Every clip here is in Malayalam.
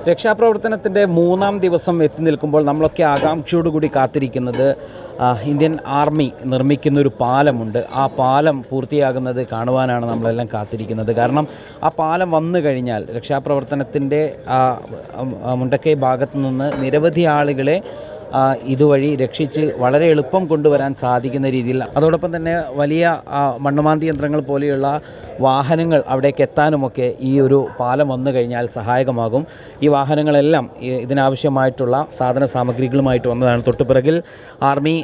രക്ഷാപ്രവർത്തനത്തിൻ്റെ 3-ാം ദിവസം എത്തി നിൽക്കുമ്പോൾ നമ്മളൊക്കെ ആകാംക്ഷയോടുകൂടി കാത്തിരിക്കുന്നത് ഇന്ത്യൻ ആർമി നിർമ്മിക്കുന്നൊരു പാലമുണ്ട്. ആ പാലം പൂർത്തിയാകുന്നത് കാണുവാനാണ് നമ്മളെല്ലാം കാത്തിരിക്കുന്നത്. കാരണം ആ പാലം വന്നു കഴിഞ്ഞാൽ രക്ഷാപ്രവർത്തനത്തിൻ്റെ മുണ്ടക്കൈ ഭാഗത്തു നിന്ന് നിരവധി ആളുകളെ ഇതുവഴി രക്ഷിച്ച് വളരെ എളുപ്പം കൊണ്ടുവരാൻ സാധിക്കുന്ന രീതിയിൽ, അതോടൊപ്പം തന്നെ വലിയ മണ്ണുമാന്തി യന്ത്രങ്ങൾ പോലെയുള്ള വാഹനങ്ങൾ അവിടേക്ക് എത്താനുമൊക്കെ ഈ ഒരു പാലം വന്നു കഴിഞ്ഞാൽ സഹായകമാകും. ഈ വാഹനങ്ങളെല്ലാം ഇതിനാവശ്യമായിട്ടുള്ള സാധന സാമഗ്രികളുമായിട്ട് വന്നതാണ്. തൊട്ടുപിറകിൽ ആർമി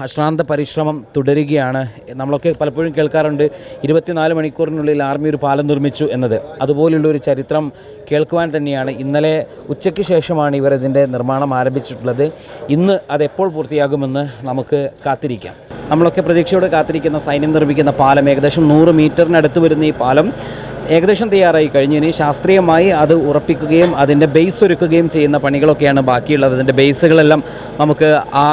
അശ്രാന്ത പരിശ്രമം തുടരുകയാണ്. നമ്മളൊക്കെ പലപ്പോഴും കേൾക്കാറുണ്ട് 24 മണിക്കൂറിനുള്ളിൽ ആർമി ഒരു പാലം നിർമ്മിച്ചു എന്നത്. അതുപോലുള്ളൊരു ചരിത്രം കേൾക്കുവാൻ തന്നെയാണ് ഇന്നലെ ഉച്ചയ്ക്ക് ശേഷമാണ് ഇവർ ഇതിൻ്റെ നിർമ്മാണം ആരംഭിച്ചിട്ടുള്ളത്. ഇന്ന് അതെപ്പോൾ പൂർത്തിയാകുമെന്ന് നമുക്ക് കാത്തിരിക്കാം. നമ്മളൊക്കെ പ്രതീക്ഷയോടെ കാത്തിരിക്കുന്ന സൈന്യം നിർമ്മിക്കുന്ന പാലം, ഏകദേശം 100 മീറ്ററിനടുത്ത് വരുന്ന ഈ പാലം ഏകദേശം തയ്യാറായി കഴിഞ്ഞു. ഇനി ശാസ്ത്രീയമായി അത് ഉറപ്പിക്കുകയും അതിൻ്റെ ബേസ് ഒരുക്കുകയും ചെയ്യുന്ന പണികളൊക്കെയാണ് ബാക്കിയുള്ളത്. അതിൻ്റെ ബേസുകളെല്ലാം നമുക്ക് ആ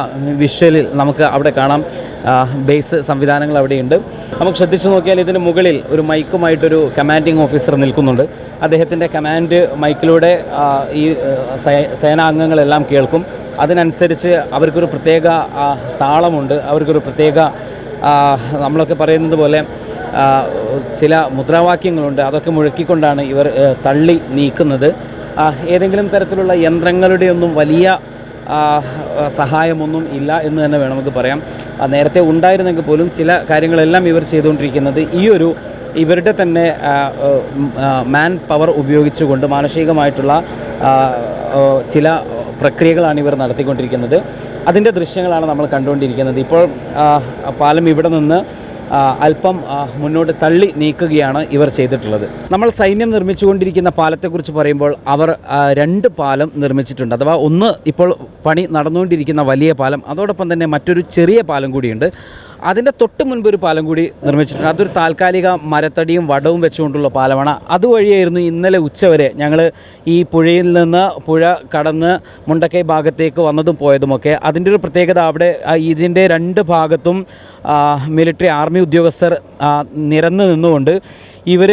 വിഷ്വലിൽ നമുക്ക് അവിടെ കാണാം. ബേസ് സംവിധാനങ്ങൾ അവിടെയുണ്ട്. നമുക്ക് ശ്രദ്ധിച്ചു നോക്കിയാൽ ഇതിന് മുകളിൽ ഒരു മൈക്കുമായിട്ടൊരു കമാൻഡിംഗ് ഓഫീസർ നിൽക്കുന്നുണ്ട്. അദ്ദേഹത്തിൻ്റെ കമാൻഡ് മൈക്കിലൂടെ ഈ സേനാംഗങ്ങളെല്ലാം കേൾക്കും. അതിനനുസരിച്ച് അവർക്കൊരു പ്രത്യേക താളമുണ്ട്, അവർക്കൊരു പ്രത്യേക നമ്മളൊക്കെ പറയുന്നത് പോലെ ചില മുദ്രാവാക്യങ്ങളുണ്ട്. അതൊക്കെ മുഴക്കിക്കൊണ്ടാണ് ഇവർ തള്ളി നീക്കുന്നത്. ഏതെങ്കിലും തരത്തിലുള്ള യന്ത്രങ്ങളുടെയൊന്നും വലിയ സഹായമൊന്നും ഇല്ല എന്ന് തന്നെ വേണം നമുക്ക് പറയാം. നേരത്തെ ഉണ്ടായിരുന്നെങ്കിൽ പോലും ചില കാര്യങ്ങളെല്ലാം ഇവർ ചെയ്തുകൊണ്ടിരിക്കുന്നത് ഇവരുടെ തന്നെ മാൻ പവർ ഉപയോഗിച്ചുകൊണ്ട് മാനുഷികമായിട്ടുള്ള ചില പ്രക്രിയകളാണ് ഇവർ നടത്തിക്കൊണ്ടിരിക്കുന്നത്. അതിൻ്റെ ദൃശ്യങ്ങളാണ് നമ്മൾ കണ്ടുകൊണ്ടിരിക്കുന്നത്. ഇപ്പോൾ പാലം ഇവിടെ നിന്ന് അല്പം മുന്നോട്ട് തള്ളി നീക്കുകയാണ് ഇവർ ചെയ്തിട്ടുള്ളത്. നമ്മൾ സൈന്യം നിർമ്മിച്ചുകൊണ്ടിരിക്കുന്ന പാലത്തെക്കുറിച്ച് പറയുമ്പോൾ അവർ 2 പാലം നിർമ്മിച്ചിട്ടുണ്ട്. അഥവാ ഒന്ന് ഇപ്പോൾ പണി നടന്നുകൊണ്ടിരിക്കുന്ന വലിയ പാലം, അതോടൊപ്പം തന്നെ മറ്റൊരു ചെറിയ പാലം കൂടിയുണ്ട്. അതിൻ്റെ തൊട്ട് മുൻപ് ഒരു പാലം കൂടി നിർമ്മിച്ചിട്ടുണ്ട്. അതൊരു താൽക്കാലിക മരത്തടിയും വടവും വെച്ചുകൊണ്ടുള്ള പാലമാണ്. അതുവഴിയായിരുന്നു ഇന്നലെ ഉച്ചവരെ ഞങ്ങൾ ഈ പുഴയിൽ നിന്ന് പുഴ കടന്ന് മുണ്ടക്കൈ ഭാഗത്തേക്ക് വന്നതും പോയതുമൊക്കെ. അതിൻ്റെ ഒരു പ്രത്യേകത, അവിടെ ഇതിൻ്റെ 2 ഭാഗത്തും മിലിറ്ററി ആർമി ഉദ്യോഗസ്ഥർ നിരന്ന് നിന്നുകൊണ്ട് ഇവർ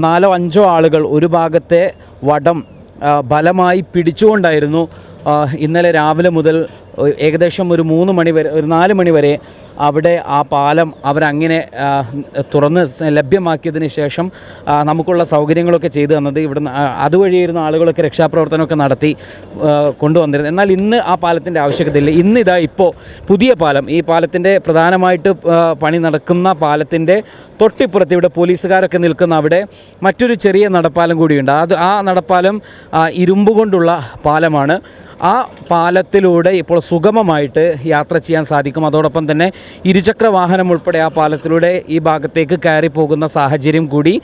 4-5 ആളുകൾ ഒരു ഭാഗത്തെ വടം ബലമായി പിടിച്ചുകൊണ്ടായിരുന്നു ഇന്നലെ രാവിലെ മുതൽ ഏകദേശം ഒരു 3 മണി വരെ, ഒരു 4 മണി വരെ അവിടെ ആ പാലം അവരങ്ങനെ തുറന്ന് ലഭ്യമാക്കിയതിന് ശേഷം നമുക്കുള്ള സൗകര്യങ്ങളൊക്കെ ചെയ്തു തന്നത്. ഇവിടുന്ന് അതുവഴിയായിരുന്നു ആളുകളൊക്കെ രക്ഷാപ്രവർത്തനമൊക്കെ നടത്തി കൊണ്ടുവന്നിരുന്നത്. എന്നാൽ ഇന്ന് ആ പാലത്തിൻ്റെ ആവശ്യകതയില്ല. ഇന്നിതാ ഇപ്പോൾ പുതിയ പാലം, ഈ പാലത്തിൻ്റെ പ്രധാനമായിട്ട് പണി നടക്കുന്ന പാലത്തിൻ്റെ തൊട്ടിപ്പുറത്ത് ഇവിടെ പോലീസുകാരൊക്കെ നിൽക്കുന്ന അവിടെ മറ്റൊരു ചെറിയ നടപ്പാലം കൂടിയുണ്ട്. ആ നടപ്പാലം ഇരുമ്പ് കൊണ്ടുള്ള പാലമാണ്. ആ പാലത്തിലൂടെ ഇപ്പോൾ സുഗമമായിട്ട് യാത്ര ചെയ്യാൻ സാധിക്കും. അതോടൊപ്പം തന്നെ ഇരുചക്ര വാഹനം ഉൾപ്പെടെ ആ പാലത്തിലൂടെ ഈ ഭാഗത്തേക്ക് കയറി പോകുന്ന സാഹചര്യം കൂടി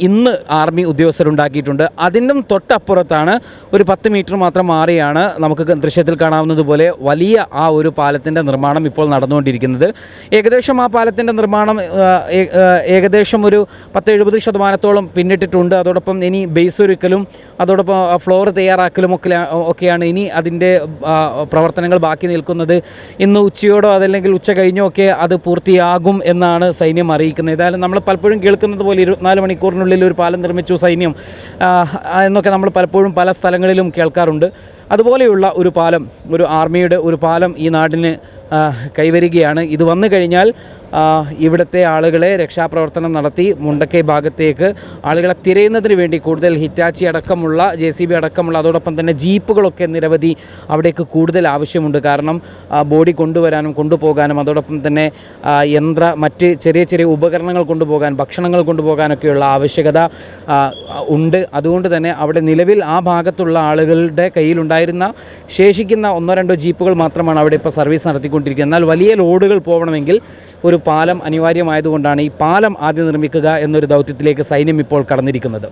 ഇന്ന് ആർമി ഉദ്യോഗസ്ഥരുണ്ടാക്കിയിട്ടുണ്ട്. അതിനും തൊട്ടപ്പുറത്താണ് ഒരു 10 മീറ്റർ മാത്രം മാറിയാണ് നമുക്ക് ദൃശ്യത്തിൽ കാണാവുന്നതുപോലെ വലിയ ആ ഒരു പാലത്തിൻ്റെ നിർമ്മാണം ഇപ്പോൾ നടന്നുകൊണ്ടിരിക്കുന്നത്. ഏകദേശം ആ പാലത്തിൻ്റെ നിർമ്മാണം ഏകദേശം ഒരു 70% പിന്നിട്ടിട്ടുണ്ട്. അതോടൊപ്പം ഇനി ബേസ് ഒരുക്കലും അതോടൊപ്പം ഫ്ലോർ തയ്യാറാക്കലും ഒക്കെയാണ് ഇനി അതിൻ്റെ പ്രവർത്തനങ്ങൾ ബാക്കി നിൽക്കുന്നത്. ഇന്ന് ഉച്ചയോടോ അതല്ലെങ്കിൽ ഉച്ച കഴിഞ്ഞോ ഒക്കെ അത് പൂർത്തിയാകും എന്നാണ് സൈന്യം അറിയിക്കുന്നത്. ഏതായാലും നമ്മൾ പലപ്പോഴും കേൾക്കുന്നത് പോലെ 24 മണിക്കൂറിനുള്ളിൽ ഒരു പാലം നിർമ്മിച്ചു സൈന്യം എന്നൊക്കെ നമ്മൾ പലപ്പോഴും പല സ്ഥലങ്ങളിലും കേൾക്കാറുണ്ട്. അതുപോലെയുള്ള ഒരു പാലം, ഒരു ആർമിയുടെ ഒരു പാലം ഈ നാടിന് കൈവരികയാണ്. ഇത് വന്നു കഴിഞ്ഞാൽ ഇവിടുത്തെ ആളുകളെ രക്ഷാപ്രവർത്തനം നടത്തി മുണ്ടക്കൈ ഭാഗത്തേക്ക് ആളുകളെ തിരയുന്നതിന് വേണ്ടി കൂടുതൽ ഹിറ്റാച്ചി അടക്കമുള്ള JCB അടക്കമുള്ള അതോടൊപ്പം തന്നെ ജീപ്പുകളൊക്കെ നിരവധി അവിടേക്ക് കൂടുതൽ ആവശ്യമുണ്ട്. കാരണം ബോഡി കൊണ്ടുവരാനും കൊണ്ടുപോകാനും അതോടൊപ്പം തന്നെ മറ്റ് ചെറിയ ചെറിയ ഉപകരണങ്ങൾ കൊണ്ടുപോകാൻ, ഭക്ഷണങ്ങൾ കൊണ്ടുപോകാനൊക്കെയുള്ള ആവശ്യകത ഉണ്ട്. അതുകൊണ്ട് തന്നെ അവിടെ നിലവിൽ ആ ഭാഗത്തുള്ള ആളുകളുടെ കയ്യിലുണ്ടായിരുന്ന ശേഷിക്കുന്ന 1-2 ജീപ്പുകൾ മാത്രമാണ് അവിടെ ഇപ്പോൾ സർവീസ് നടത്തിക്കൊണ്ടിരിക്കുന്നത്. എന്നാൽ വലിയ ലോഡുകൾ പോകണമെങ്കിൽ ഒരു പാലം അനിവാര്യമായതുകൊണ്ടാണ് ഈ പാലം ആദ്യം നിർമ്മിക്കുക എന്നൊരു ദൗത്യത്തിലേക്ക് സൈന്യം ഇപ്പോൾ കടന്നിരിക്കുന്നത്.